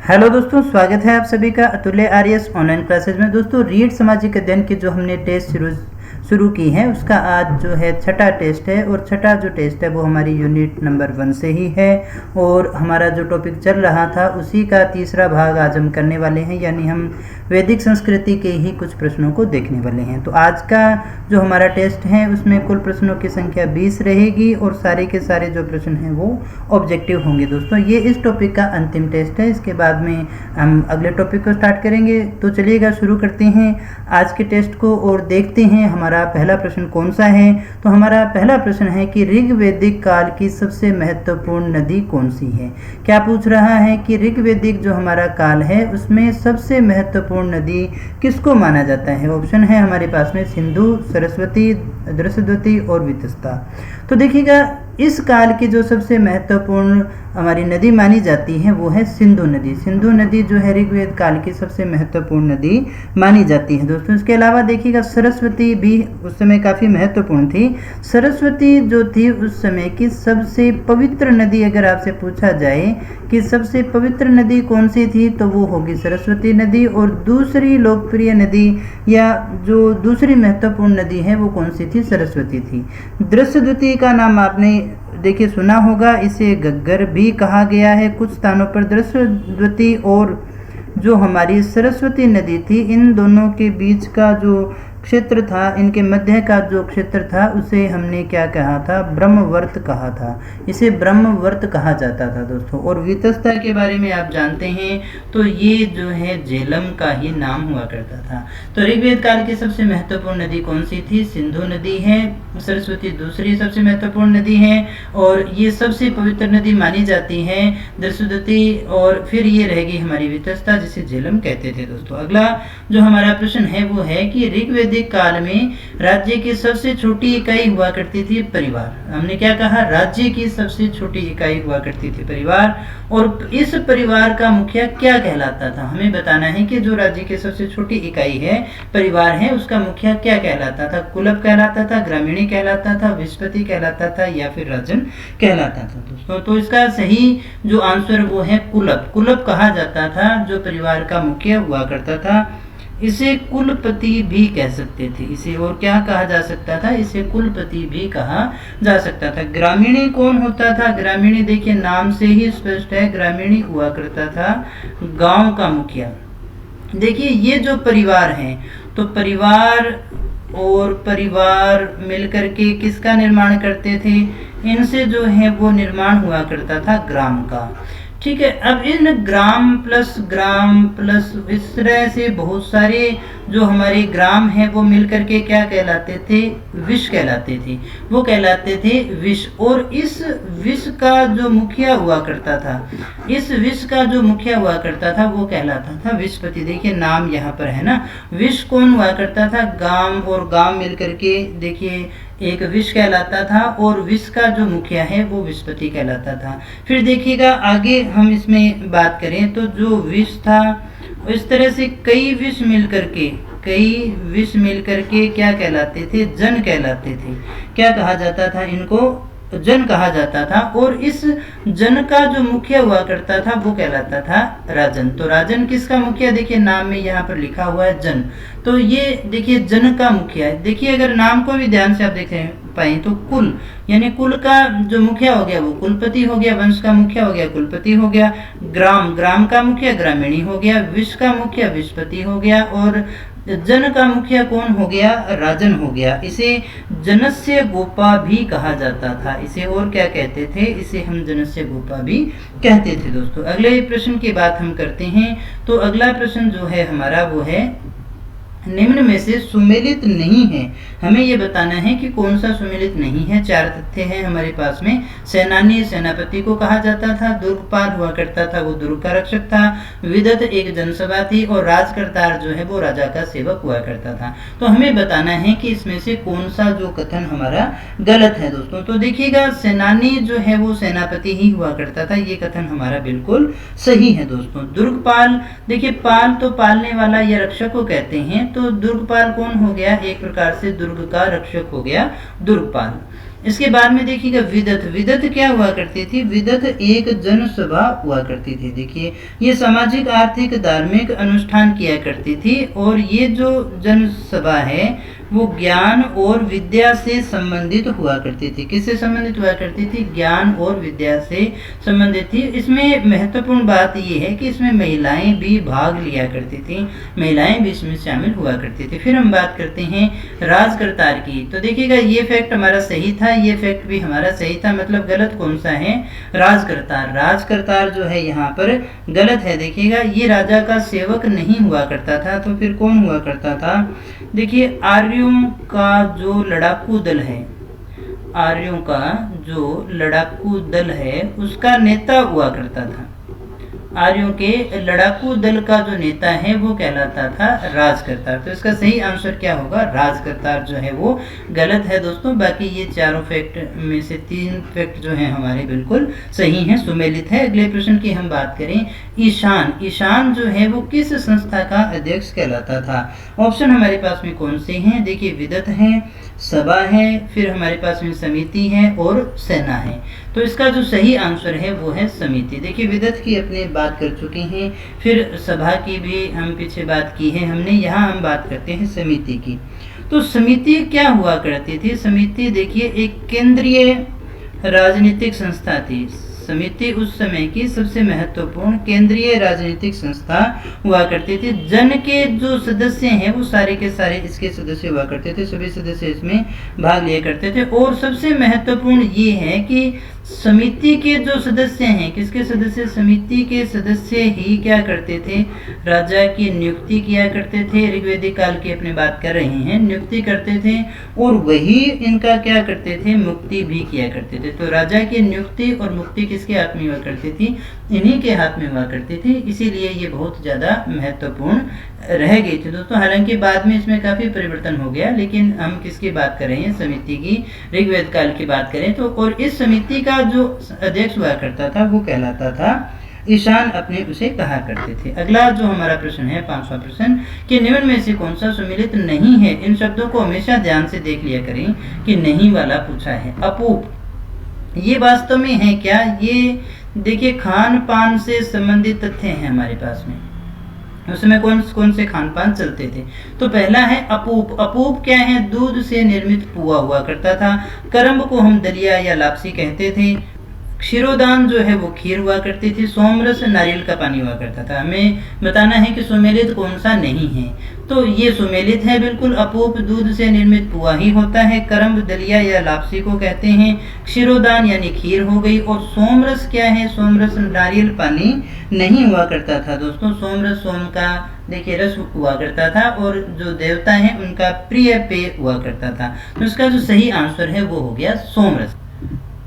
Hello दोस्तों, स्वागत है आप सभी का अतुल्य आर्यस ऑनलाइन क्लासेज में। दोस्तों, रीड सामाजिक अध्ययन की जो हमने टेस्ट शुरू की है उसका आज जो है छठा टेस्ट है और छठा जो टेस्ट है वो हमारी यूनिट नंबर 1 से ही है और हमारा जो टॉपिक चल रहा था उसी का तीसरा भाग आज हम करने वाले हैं, यानी हम वैदिक संस्कृति के ही कुछ प्रश्नों को देखने वाले हैं। तो आज का जो हमारा टेस्ट है उसमें कुल प्रश्नों की संख्या 20 रहेगी और सारे के सारे जो प्रश्न हैं वो ऑब्जेक्टिव होंगे। दोस्तों, ये इस टॉपिक का अंतिम टेस्ट है, इसके बाद में हम अगले टॉपिक को स्टार्ट करेंगे। तो चलिएगा शुरू करते हैं आज के टेस्ट को और देखते हैं हमारा पहला प्रश्न कौन सा है। तो हमारा पहला प्रश्न है कि ऋग्वैदिक काल की सबसे महत्वपूर्ण नदी कौन सी है। क्या पूछ रहा है कि ऋग्वैदिक जो हमारा काल है उसमें सबसे महत्वपूर्ण नदी किसको माना जाता है। ऑप्शन है हमारे पास में सिंधु, सरस्वती, दृशद्वती और वितस्ता। तो देखिएगा, इस काल की जो सबसे महत्वपूर्ण हमारी नदी मानी जाती है वो है सिंधु नदी। सिंधु नदी जो है ऋग्वेद काल की सबसे महत्वपूर्ण नदी मानी जाती है। दोस्तों, इसके अलावा देखिएगा सरस्वती भी उस समय काफ़ी महत्वपूर्ण थी। सरस्वती जो थी उस समय की सबसे पवित्र नदी, अगर आपसे पूछा जाए कि सबसे पवित्र नदी कौन सी थी तो वो होगी सरस्वती नदी। और दूसरी लोकप्रिय नदी या जो दूसरी महत्वपूर्ण नदी है वो कौन सी थी, सरस्वती थी। दृशद्वती का नाम आपने देखिए सुना होगा, इसे गग्गर भी कहा गया है कुछ स्थानों पर। दृशद्वती और जो हमारी सरस्वती नदी थी, इन दोनों के बीच का जो क्षेत्र था, इनके मध्य का जो क्षेत्र था उसे हमने क्या कहा था, ब्रह्मवर्त कहा था। इसे ब्रह्मवर्त कहा जाता था दोस्तों। और वितस्ता के बारे में आप जानते हैं तो ये जो है झेलम का ही नाम हुआ करता था। तो ऋग्वेद काल की सबसे महत्वपूर्ण नदी कौन सी थी, सिंधु नदी है। सरस्वती दूसरी सबसे महत्वपूर्ण नदी है और ये सबसे पवित्र नदी मानी जाती है दृशद्वती। और फिर ये रहेगी हमारी वितस्ता जिसे झेलम कहते थे। दोस्तों, अगला जो हमारा प्रश्न है वो है कि ऋग्वेद काल में राज्य की सबसे छोटी इकाई हुआ करती थी परिवार। हमने क्या कहा, राज्य की सबसे छोटी इकाई हुआ करती थी परिवार। और इस परिवार का मुखिया क्या कहलाता था, हमें बताना है कि जो राज्य की सबसे छोटी इकाई है परिवार है उसका मुखिया क्या कहलाता था। कुलप कहलाता था, ग्रामीणी कहलाता था, विस्पति कहलाता था या फिर राजन कहलाता था। दोस्तों, तो इसका सही जो आंसर वो है कुलप। कुलप कहा जाता था जो परिवार का मुखिया हुआ करता था। इसे कुलपति भी कह सकते थे। इसे और क्या कहा जा सकता था, इसे कुलपति भी कहा जा सकता था। ग्रामीणी कौन होता था, ग्रामीणी देखिए नाम से ही स्पष्ट है, ग्रामीणी हुआ करता था गांव का मुखिया। देखिए ये जो परिवार है तो परिवार और परिवार मिलकर के किसका निर्माण करते थे, इनसे जो है वो निर्माण हुआ करता था ग्राम का। ठीक है, अब इन ग्राम प्लस इस तरह से बहुत सारे जो हमारे ग्राम हैं वो मिलकर के क्या कहलाते थे, विश कहलाते थे। वो कहलाते थे विश। और इस विश का जो मुखिया हुआ करता था, इस विश का जो मुखिया हुआ करता था वो कहलाता था विस्पति। देखिए नाम यहाँ पर है ना, विश कौन हुआ करता था, गांव और गांव मिलकर के देखिए एक विश कहलाता था और विश का जो मुखिया है वो विस्पति कहलाता था। फिर देखिएगा आगे हम इसमें बात करें तो जो विश था इस तरह से कई विश मिलकर के क्या कहलाते थे, जन कहलाते थे। क्या कहा जाता था इनको, जन कहा जाता था। और इस जन का जो मुखिया हुआ करता था वो कहलाता था राजन। तो राजन किसका मुखिया, देखिए नाम में यहाँ पर लिखा हुआ है जन, तो ये देखिए जन का मुखिया है। देखिए अगर नाम को भी ध्यान से आप देखें पाए तो कुल यानी कुल का जो मुखिया हो गया वो कुलपति हो गया, वंश का मुखिया हो गया कुलपति हो गया, ग्राम का मुखिया ग्रामीणी हो गया, विश का मुखिया विस्पति हो गया और जन का मुखिया कौन हो गया, राजन हो गया। इसे जनस्य गोपा भी कहा जाता था। इसे और क्या कहते थे, इसे हम जनस्य गोपा भी कहते थे। दोस्तों, अगले प्रश्न की बात हम करते हैं। तो अगला प्रश्न जो है हमारा वो है निम्न में से सुमेलित नहीं है। हमें यह बताना है कि कौन सा सुमेलित नहीं है। 4 तथ्य हैं हमारे पास में। सेनानी सेनापति को कहा जाता था, दुर्गपाल हुआ करता था वो दुर्ग का रक्षक था, विदत एक जनसभा थी और राजकर्तार जो है वो राजा का सेवक हुआ करता था। तो हमें बताना है कि इसमें से कौन सा जो कथन हमारा गलत है। दोस्तों, तो देखिएगा सेनानी जो है वो सेनापति ही हुआ करता था, ये कथन हमारा बिल्कुल सही है। दोस्तों, दुर्गपाल देखिए पाल तो पालने वाला या रक्षक को कहते हैं, तो दुर्गपाल कौन हो गया, एक प्रकार से दुर्ग का रक्षक हो गया दुर्गपाल। इसके बाद में देखिएगा विदत। विदत क्या हुआ करती थी? विदत एक जनसभा हुआ करती थी। देखिए ये सामाजिक आर्थिक धार्मिक अनुष्ठान किया करती थी, और ये जो जनसभा है वो ज्ञान और विद्या से संबंधित हुआ करती थी। किससे संबंधित हुआ करती थी? ज्ञान और विद्या से संबंधित थी। इसमें महत्वपूर्ण बात ये है कि इसमें महिलाएं भी भाग लिया करती थी, महिलाएं भी इसमें शामिल हुआ करती थी। फिर हम बात करते हैं राजकर्तार की। तो देखिएगा ये फैक्ट हमारा सही था, ये फैक्ट भी हमारा सही था, मतलब गलत कौन सा है? राजकर्तार। राजकर्तार जो है यहाँ पर गलत है। देखिएगा ये राजा का सेवक नहीं हुआ करता था, तो फिर कौन हुआ करता था? देखिए आर्यों का जो लड़ाकू दल है, आर्यों का जो लड़ाकू दल है उसका नेता हुआ करता था। आर्यों के लड़ाकू दल का जो नेता है वो कहलाता था राजकर्तार। तो इसका सही आंसर क्या होगा? राजकर्तार जो है वो गलत है दोस्तों। बाकी ये चारों फैक्ट में से 3 फैक्ट जो है हमारे बिल्कुल सही हैं, सुमेलित है। अगले प्रश्न की हम बात करें, ईशान। ईशान जो है वो किस संस्था का अध्यक्ष कहलाता था? ऑप्शन हमारे पास में कौन से हैं? देखिए विदत है, सभा है, फिर हमारे पास में समिति है और सेना है। तो इसका जो सही आंसर है वो है समिति। देखिए विदत की अपने बात कर चुके हैं, फिर सभा की भी हम पीछे बात की है हमने, यहाँ हम बात करते हैं समिति की। तो समिति क्या हुआ करती थी? समिति देखिए एक केंद्रीय राजनीतिक संस्था थी। समिति उस समय की सबसे महत्वपूर्ण केंद्रीय राजनीतिक संस्था हुआ करती थी। जन के जो सदस्य हैं वो सारे के सारे इसके सदस्य हुआ करते थे, सभी सदस्य इसमें भाग लिया करते थे। और सबसे महत्वपूर्ण ये है कि समिति के जो सदस्य हैं, किसके सदस्य? समिति के सदस्य ही क्या करते थे? राजा की नियुक्ति किया करते थे। ऋग्वेदिक काल की अपनी बात कर रहे हैं, नियुक्ति करते थे और वही इनका क्या करते थे? मुक्ति भी किया करते थे। तो राजा की नियुक्ति और मुक्ति किसके हाथ में हुआ करती थी? इन्हीं के हाथ में हुआ करती थी। इसीलिए ये बहुत ज़्यादा महत्वपूर्ण रह गई थी दोस्तों। हालांकि बाद में इसमें काफ़ी परिवर्तन हो गया, लेकिन हम किसकी बात कर रहे हैं? समिति की, ऋग्वेद काल की बात करें तो। और इस समिति का जो अध्यक्ष हुआ करता था वो कहलाता था ईशान, अपने उसे कहा करते थे। अगला जो हमारा प्रश्न है 5वां प्रश्न, कि निम्न में से कौन सा सुमेलित नहीं है? इन शब्दों को हमेशा ध्यान से देख लिया करें कि नहीं वाला पूछा है। अपूप, ये वास्तव में है क्या? ये देखिए खान पान से संबंधित तथ्य हैं हमारे पास में। उसमें कौन से खान पान चलते थे? तो पहला है अपूप। अपूप क्या है? दूध से निर्मित पुआ हुआ करता था। करम्ब को हम दलिया या लापसी कहते थे। क्षीरोदान जो है वो खीर हुआ करती थी। सोमरस नारियल का पानी हुआ करता था। हमें बताना है कि सुमेलित कौन सा नहीं है। तो ये सुमेलित है बिल्कुल। अपूप दूध से निर्मित पुआ ही होता है। करम्ब दलिया या लापसी को कहते हैं। क्षीरोदान यानी खीर हो गई। और सोमरस क्या है? सोमरस नारियल पानी नहीं हुआ करता था दोस्तों। सोमरस सोम का देखिए रस हुआ करता था और जो देवता है उनका प्रिय पेय हुआ करता था। तो इसका जो सही आंसर है वो हो गया सोमरस।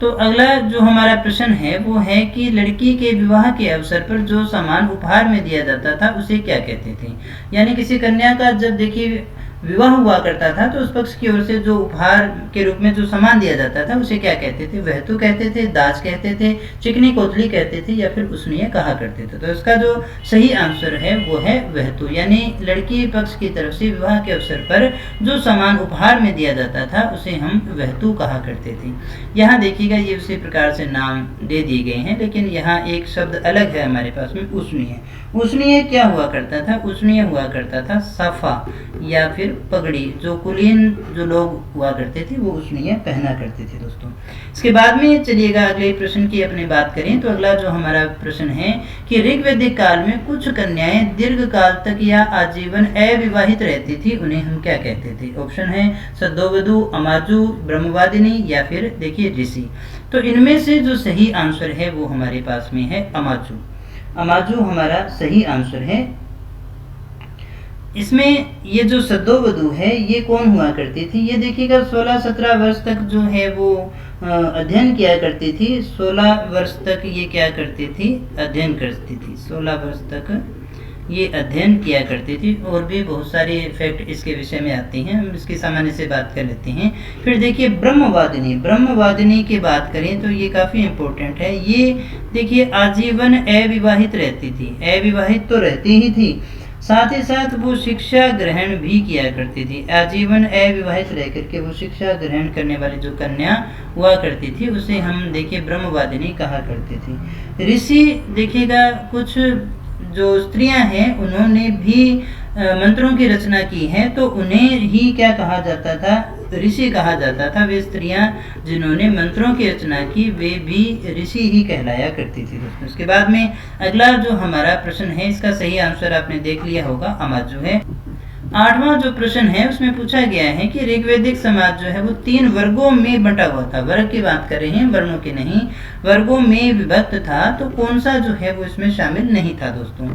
तो अगला जो हमारा प्रश्न है वो है कि लड़की के विवाह के अवसर पर जो सामान उपहार में दिया जाता था उसे क्या कहते थे? यानी किसी कन्या का जब देखिए विवाह हुआ करता था तो उस पक्ष की ओर से जो उपहार के रूप में जो सामान दिया जाता था उसे क्या कहते थे? वहतु कहते थे, दाज कहते थे, चिकनी कोतली कहते थे या फिर उसनिय कहा करते थे। तो इसका जो सही आंसर है वो है वहतु। यानी लड़की पक्ष की तरफ से विवाह के अवसर पर जो सामान उपहार में दिया जाता था उसे हम वहतु कहा करते थे। यहाँ देखिएगा ये उसी प्रकार से नाम दे दिए गए हैं, लेकिन यहाँ एक शब्द अलग है हमारे पास में, उसनिय। उसनिय क्या हुआ करता था? उसनिय हुआ करता था साफा या फिर पगड़ी। जो कुलीन जो लोग हुआ करते थे वो उसनिय पहना करते थे दोस्तों। इसके बाद में चलिएगा अगले प्रश्न की अपनी बात करें तो अगला जो हमारा प्रश्न है कि ऋग्वैदिक काल में कुछ कन्याएं दीर्घ काल तक या आजीवन अविवाहित रहती थी, उन्हें हम क्या कहते थे? ऑप्शन है सद्योवधू, अमाजू, ब्रह्मवादिनी या फिर देखिए ऋषि। तो इनमें से जो सही आंसर है वो हमारे पास में है अमाजू। अमाजू हमारा सही आंसर है। इसमें ये जो सद्योवधू है ये कौन हुआ करती थी? ये देखिएगा 16-17 वर्ष तक जो है वो अध्ययन किया करती थी। 16 वर्ष तक ये क्या करती थी? अध्ययन करती थी। 16 वर्ष तक ये अध्ययन किया करती थी। और भी बहुत सारे फैक्ट इसके विषय में आते हैं, हम इसकी सामान्य से बात कर लेते हैं। फिर देखिए ब्रह्मवादिनी। ब्रह्मवादिनी की बात करें तो ये काफ़ी इम्पोर्टेंट है। ये देखिए आजीवन अविवाहित रहती थी। अविवाहित तो रहती ही थी, साथ ही साथ वो शिक्षा ग्रहण भी किया करती थी। आजीवन अविवाहित रह करके वो शिक्षा ग्रहण करने वाली जो कन्या हुआ करती थी उसे हम देखिए ब्रह्मवादिनी कहा करते थे। ऋषि देखिएगा कुछ जो स्त्रियां हैं उन्होंने भी मंत्रों की रचना की है, तो उन्हें ही क्या कहा जाता था, ऋषि कहा जाता था। वे स्त्रियां जिन्होंने मंत्रों की रचना की वे भी ऋषि ही कहलाया करती थी दोस्तों। उसके बाद में अगला जो हमारा प्रश्न है इसका सही आंसर आपने देख लिया होगा, अमाजु है। 8वां जो प्रश्न है उसमें पूछा गया है कि ऋग्वैदिक समाज जो है वो 3 वर्गों में बंटा हुआ था। वर्ग की बात कर रहे हैं, वर्णों की नहीं। वर्गों में विभक्त था, तो कौन सा जो है वो इसमें शामिल नहीं था दोस्तों।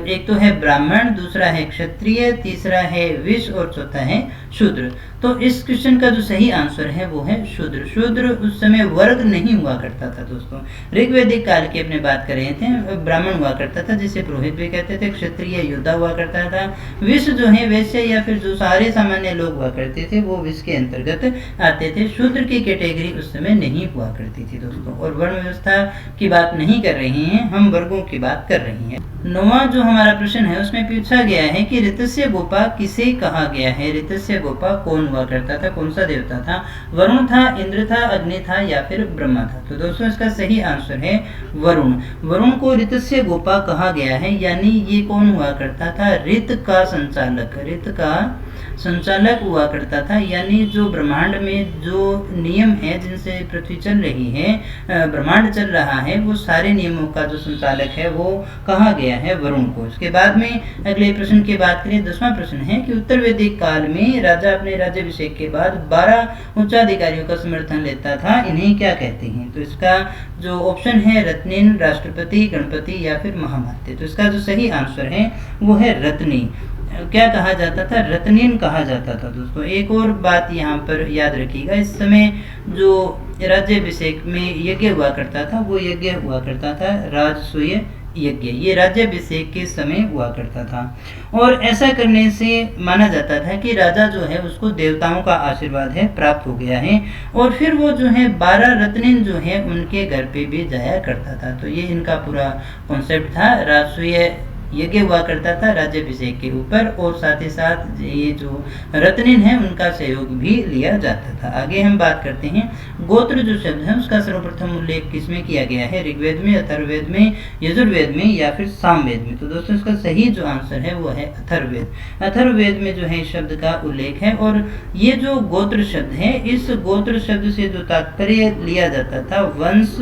एक तो है ब्राह्मण, दूसरा है क्षत्रिय, तीसरा है विश्व और चौथा है शूद्र। तो इस क्वेश्चन का जो सही आंसर है वो है शूद्र। शूद्र उस समय वर्ग नहीं हुआ करता था दोस्तों। ऋग्वैदिक काल की अपने बात कर रहे थे, ब्राह्मण हुआ करता था जिसे पुरोहित भी कहते थे, क्षत्रिय योद्धा हुआ करता था, विश्व जो है वैश्य या फिर जो सारे सामान्य लोग हुआ करते थे वो विश्व के अंतर्गत आते थे। शूद्र की कैटेगरी उस समय नहीं हुआ करती थी दोस्तों। और वर्ण व्यवस्था की बात नहीं कर रहे हैं, हम वर्गों की बात कर रहे हैं। 9वां जो हमारा प्रश्न है उसमें पूछा गया है कि ऋतस्य गोपा किसे कहा गया है। ऋतस्य गोपा कौन हुआ करता था, कौन सा देवता था, वरुण था, इंद्र था, अग्नि था या फिर ब्रह्मा था। तो दोस्तों इसका सही आंसर है वरुण। वरुण को ऋतस्य गोपा कहा गया है, यानी ये कौन हुआ करता था, ऋत का संचालक, ऋत का संचालक हुआ करता था। यानी जो ब्रह्मांड में जो नियम है जिनसे पृथ्वी चल रही है, ब्रह्मांड चल रहा है, वो सारे नियमों का जो संचालक है वो कहा गया है वरुण को। इसके बाद में अगले प्रश्न की बात करें, 10वां प्रश्न है कि उत्तर वैदिक काल में राजा अपने राज्याभिषेक के बाद 12 उच्चाधिकारियों का समर्थन लेता था, इन्हें क्या कहते हैं। तो इसका जो ऑप्शन है रत्निन, राष्ट्रपति, गणपति या फिर महामात्य। तो इसका जो सही आंसर है वो है रत्नी। क्या कहा जाता था, रत्निन कहा जाता था दोस्तों। एक और बात यहाँ पर याद रखिएगा, इस समय जो राज्याभिषेक में यज्ञ हुआ करता था वो यज्ञ हुआ करता था राजसूय यज्ञ। ये राज्याभिषेक के समय हुआ करता था और ऐसा करने से माना जाता था कि राजा जो है उसको देवताओं का आशीर्वाद है प्राप्त हो गया है। और फिर वो जो है 12 रत्निन जो है उनके घर पे भी जाया करता था। तो ये इनका पूरा कॉन्सेप्ट था। राजसूय यज्ञ हुआ करता था राज्याभिषेक के ऊपर और साथ ही साथ ये जो रत्निन है उनका सहयोग भी लिया जाता था। आगे हम बात करते हैं, गोत्र जो शब्द है उसका सर्वप्रथम उल्लेख किसमें किया गया है, ऋग्वेद में, अथर्ववेद में, यजुर्वेद में या फिर सामवेद में। तो दोस्तों इसका सही जो आंसर है वो है अथर्ववेद। अथर्ववेद में जो है शब्द का उल्लेख है। और ये जो गोत्र शब्द है, इस गोत्र शब्द से जो तात्पर्य लिया जाता था वंश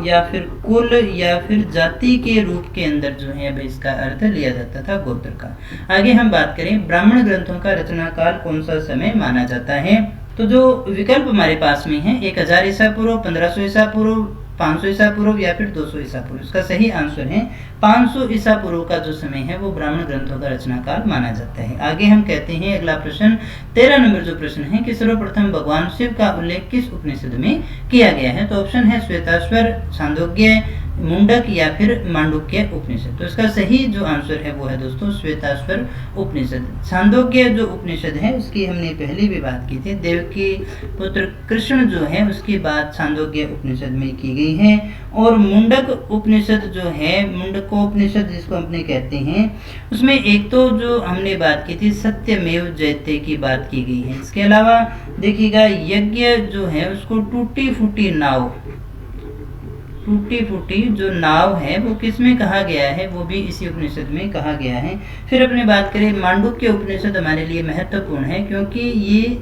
या फिर कुल या फिर जाति के रूप के अंदर जो है इसका अर्थ लिया जाता था गोत्र का। आगे हम बात करें, ब्राह्मण ग्रंथों का रचना काल कौन सा समय माना जाता है। तो जो विकल्प हमारे पास में है 1000 ईसा पूर्व, 1500 ईसा पूर्व, 500 ईसा पूर्व या फिर 200 ईसा पूर्व। इसका सही आंसर है 500 ईसा पूर्व का जो समय है वो ब्राह्मण ग्रंथों का रचना काल माना जाता है। आगे हम कहते हैं अगला प्रश्न, 13 नंबर जो प्रश्न है कि सर्वप्रथम भगवान शिव का उल्लेख किस उपनिषद में किया गया है। तो ऑप्शन है श्वेताश्वर, छांदोग्य, मुंडक या फिर मांडुक्य उपनिषद। तो इसका सही जो आंसर है वो है दोस्तों श्वेताश्वर उपनिषद। छांदोग्य जो उपनिषद है उसकी हमने पहले भी बात की थी। देवकी पुत्र कृष्ण जो है उसकी बात छांदोग्य उपनिषद में की गई है। और मुंडक उपनिषद जो है, मुंडकोपनिषद जिसको अपने कहते हैं, उसमें एक तो जो हमने बात की थी सत्यमेव जयते की बात की गई है। इसके अलावा देखिएगा यज्ञ जो है उसको टूटी फूटी नाव, टूटी फूटी जो नाव है वो किस में कहा गया है, वो भी इसी उपनिषद में कहा गया है। फिर अपने बात करें मांडुक्य उपनिषद हमारे लिए महत्वपूर्ण है क्योंकि ये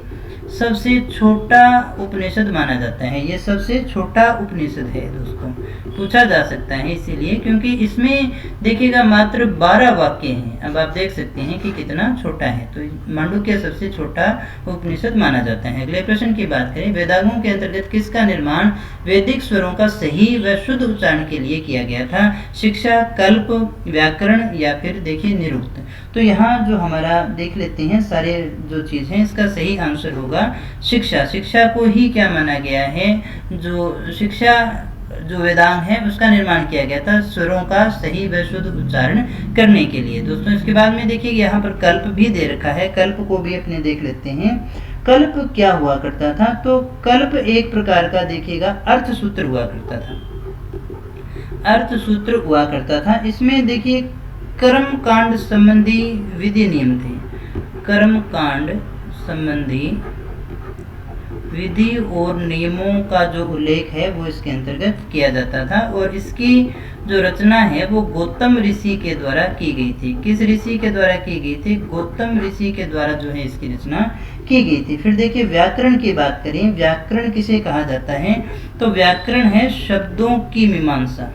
सबसे छोटा उपनिषद माना जाता है। ये सबसे छोटा उपनिषद है दोस्तों, पूछा जा सकता है इसीलिए क्योंकि इसमें देखिएगा मात्र 12 वाक्य हैं। अब आप देख सकते हैं कि कितना छोटा है। तो मांडुक्य सबसे छोटा उपनिषद माना जाता है। अगले प्रश्न की बात करें, वेदांगों के अंतर्गत किसका निर्माण वैदिक स्वरों का सही व शुद्ध उच्चारण के लिए किया गया था। शिक्षा, कल्प, व्याकरण या फिर देखिए निरुक्त। तो यहाँ जो हमारा देख लेते हैं सारे जो चीज़ हैं, इसका सही आंसर होगा शिक्षा। शिक्षा को ही क्या माना गया है, जो शिक्षा जो वेदांग है उसका निर्माण किया गया था स्वरों का सही व शुद्ध उच्चारण करने के लिए दोस्तों। इसके बाद में देखिए यहाँ पर कल्प भी दे रखा है, कल्प को भी अपने देख लेते हैं। कल्प क्या हुआ करता था, तो कल्प एक प्रकार का देखिएगा अर्थसूत्र हुआ करता था, अर्थसूत्र हुआ करता था। इसमें देखिए कर्म कांड संबंधी विधि नियम थे। कर्म कांड संबंधी विधि और नियमों का जो उल्लेख है वो इसके अंतर्गत किया जाता था, और इसकी जो रचना है वो गौतम ऋषि के द्वारा की गई थी। किस ऋषि के द्वारा की गई थी? गौतम ऋषि के द्वारा जो है इसकी रचना की गई थी। फिर देखिए व्याकरण की बात करें, व्याकरण किसे कहा जाता है? तो व्याकरण है शब्दों की मीमांसा।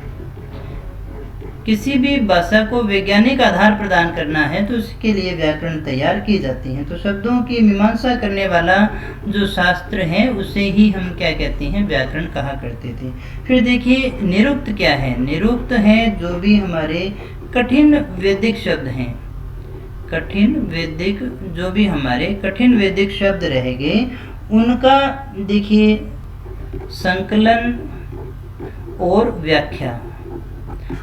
किसी भी भाषा को वैज्ञानिक आधार प्रदान करना है तो उसके लिए व्याकरण तैयार की जाती है। तो शब्दों की मीमांसा करने वाला जो शास्त्र है उसे ही हम क्या कहते हैं? व्याकरण कहा करते थे। फिर देखिए निरुक्त क्या है? निरुक्त है जो भी हमारे कठिन वैदिक शब्द हैं, कठिन वैदिक जो भी हमारे कठिन वैदिक शब्द रहेंगे उनका देखिए संकलन और व्याख्या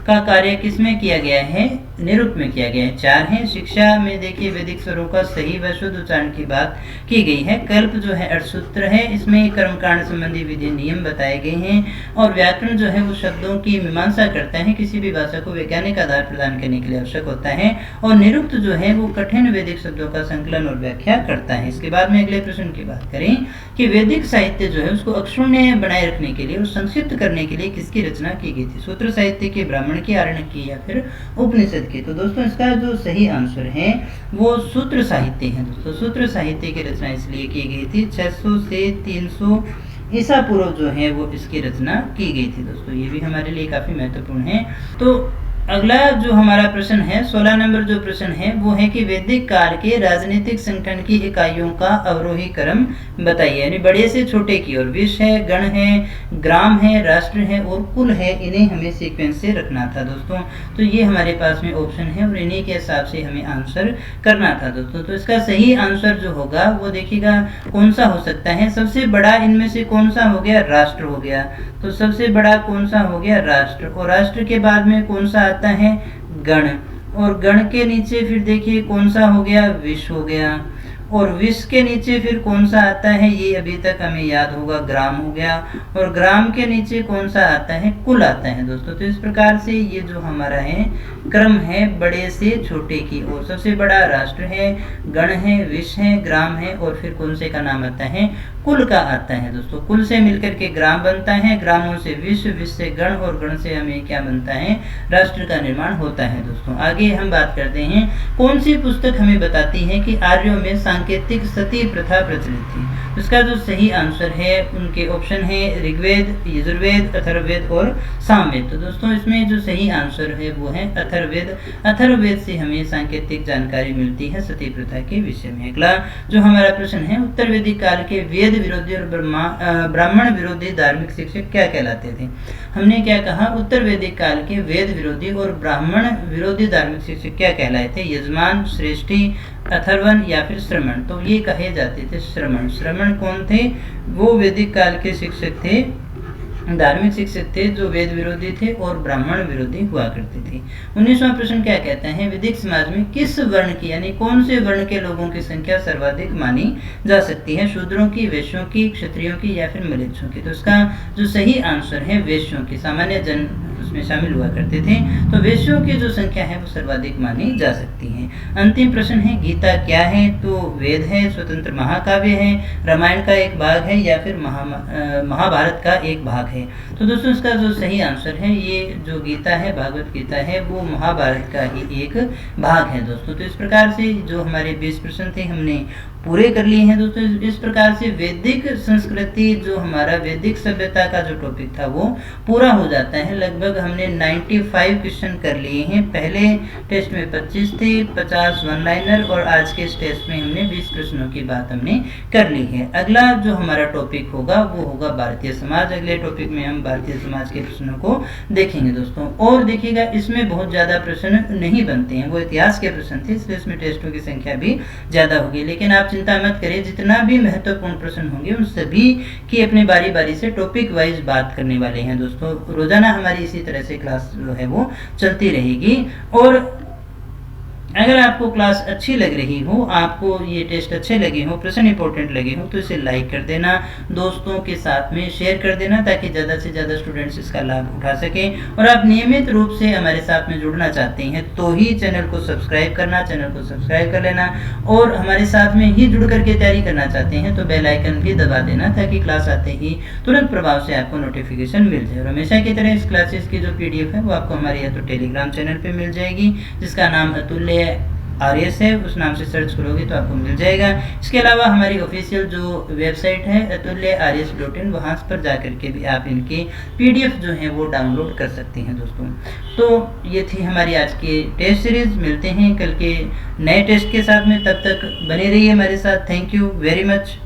का कार्य किसमें किया गया है? निरुक्त में किया गया है। 4 हैं। शिक्षा में देखिए वैदिक स्वरों का सही व शुद्ध उच्चारण की बात की गई है। कल्प जो है अर्थसूत्र है, इसमें कर्मकांड संबंधी विधि नियम बताए गए हैं। और व्याकरण जो है वो शब्दों की मीमांसा करता है, किसी भी भाषा को वैज्ञानिक आधार प्रदान करने के लिए आवश्यक होता है। और निरुक्त जो है वो कठिन वैदिक शब्दों का संकलन और व्याख्या करता है। इसके बाद में अगले प्रश्न की बात करें कि वैदिक साहित्य जो है उसको अक्षुण्य बनाए रखने के लिए और संक्षिप्त करने के लिए किसकी रचना की गई थी? सूत्र साहित्य की, ब्राह्मण की, आरण्यक की या फिर उपनिषद की? तो दोस्तों इसका जो सही आंसर है वो सूत्र साहित्य है। दोस्तों सूत्र साहित्य की रचना इसलिए की गई थी 600 से 300 ईसा पूर्व जो है वो इसकी रचना की गई थी। दोस्तों ये भी हमारे लिए काफी महत्वपूर्ण है। तो अगला जो हमारा प्रश्न है 16 नंबर जो प्रश्न है वो है कि वैदिक काल के राजनीतिक संगठन की इकाइयों का अवरोही क्रम बताइए, यानी बड़े से छोटे की ओर। विष है, गण है, ग्राम है, राष्ट्र है और कुल है, इन्हें हमें सीक्वेंस से रखना था दोस्तों। तो ये हमारे पास में ऑप्शन है और इन्हीं के हिसाब से हमें आंसर करना था दोस्तों। तो इसका सही आंसर जो होगा वो देखिएगा कौन सा हो सकता है? सबसे बड़ा इनमें से कौन सा हो गया? राष्ट्र हो गया। तो सबसे बड़ा कौन सा हो गया? राष्ट्र। और राष्ट्र के बाद में कौन सा आता है? गण। और गण के नीचे फिर देखिए कौन सा हो गया? विश्व हो गया। और विश्व के नीचे फिर कौन सा आता है? ये अभी तक हमें याद होगा, ग्राम हो गया। और ग्राम के नीचे कौन सा आता है? कुल आता है दोस्तों। तो इस प्रकार से ये जो हमारा है क्रम है बड़े से छोटे की ओर। सबसे बड़ा राष्ट्र है, गण है, विश्व है, ग्राम है और फिर कौन से का नाम आता है? कुल का आता है दोस्तों। कुल से मिलकर के ग्राम बनता है, ग्रामों से विश्व, विश्व से गण और गण से हमें क्या बनता है? राष्ट्र का निर्माण होता है दोस्तों। आगे हम बात करते हैं कौन सी पुस्तक हमें बताती है कि आर्यों में सांकेतिक सती प्रथा प्रचलित थी? इसका जो सही आंसर है उनके ऑप्शन है ऋग्वेद, यजुर्वेद, अथर्ववेद और सामवेद। तो दोस्तों इसमें जो सही आंसर है वो है अथर्ववेद। अथर्ववेद से हमें सांकेतिक जानकारी मिलती है सती प्रथा के विषय में। अगला जो हमारा प्रश्न है उत्तर वैदिक काल के वेद विरोधी और ब्राह्मण विरोधी धार्मिक शिक्षक क्या कहलाते थे? हमने क्या कहा? उत्तर वैदिक काल के वेद विरोधी और ब्राह्मण विरोधी धार्मिक शिक्षक क्या कहलाए थे? यजमान, श्रेष्ठी, अथर्वण या फिर श्रमण। तो ये कहे जाते थे श्रमण। श्रमण कौन थे? वो वैदिक काल के शिक्षक थे, धार्मिक शिक्षक थे जो वेद विरोधी थे और ब्राह्मण विरोधी हुआ करते थे। 19वां प्रश्न क्या कहता है? वैदिक समाज में किस वर्ण की यानी कौन से वर्ण के लोगों की संख्या सर्वाधिक मानी जा सकती है? शूद्रों की, वैश्यों की, क्षत्रियों की या फिर मलेच्छों की? तो इसका जो सही आंसर है वैश्यों की। सामान्य जन उसमें शामिल हुआ करते थे। तो वैश्यों की जो संख्या है वो सर्वाधिक मानी जा सकती है। अंतिम प्रश्न है गीता क्या है? तो वेद है, स्वतंत्र महाकाव्य है, रामायण का एक भाग है या फिर महाभारत का एक भाग है? तो दोस्तों इसका जो सही आंसर है ये जो गीता है, भागवत गीता है, वो महाभारत का ही एक भाग है दोस्तों। तो इस प्रकार से जो हमारे 20 प्रश्न थे हमने पूरे कर लिए हैं दोस्तों। इस प्रकार से वैदिक संस्कृति जो हमारा वैदिक सभ्यता का जो टॉपिक था वो पूरा हो जाता है। लगभग हमने 95 क्वेश्चन कर लिए हैं। पहले टेस्ट में 25 थे, 50 वन लाइनर और आज के इस टेस्ट में हमने 20 प्रश्नों की बात हमने कर ली है। अगला जो हमारा टॉपिक होगा वो होगा भारतीय समाज। अगले टॉपिक में हम भारतीय समाज के प्रश्नों को देखेंगे दोस्तों। और देखिएगा इसमें बहुत ज्यादा प्रश्न नहीं बनते हैं, वो इतिहास के प्रश्न थे, इसलिए इसमें टेस्टों की संख्या भी ज्यादा होगी। लेकिन आप चिंता मत करें, जितना भी महत्वपूर्ण प्रश्न होंगे उन सभी की अपने बारी बारी से टॉपिक वाइज बात करने वाले हैं दोस्तों। रोजाना हमारी इसी तरह से क्लास जो है वो चलती रहेगी। और अगर आपको क्लास अच्छी लग रही हो, आपको ये टेस्ट अच्छे लगे हो, प्रश्न इंपॉर्टेंट लगे हो, तो इसे लाइक कर देना, दोस्तों के साथ में शेयर कर देना, ताकि ज़्यादा से ज़्यादा स्टूडेंट्स इसका लाभ उठा सकें। और आप नियमित रूप से हमारे साथ में जुड़ना चाहते हैं तो ही चैनल को सब्सक्राइब करना, चैनल को सब्सक्राइब कर लेना, और हमारे साथ में ही जुड़ करके तैयारी करना चाहते हैं तो बेल आइकन भी दबा देना, ताकि क्लास आते ही तुरंत प्रभाव से आपको नोटिफिकेशन मिल जाए। और हमेशा की तरह इस क्लासेस की जो PDF है वो आपको हमारे या तो टेलीग्राम चैनल पे मिल जाएगी, जिसका नाम अतुल्य RS है, उस नाम से सर्च करोगे तो आपको मिल जाएगा। इसके अलावा हमारी ऑफिशियल जो वेबसाइट है atulyaRS.in, वहाँ पर जा करके भी आप इनकी PDF जो है वो डाउनलोड कर सकते हैं दोस्तों। तो ये थी हमारी आज की टेस्ट सीरीज। मिलते हैं कल के नए टेस्ट के साथ में, तब तक बने रहिए हमारे साथ। Thank you very much.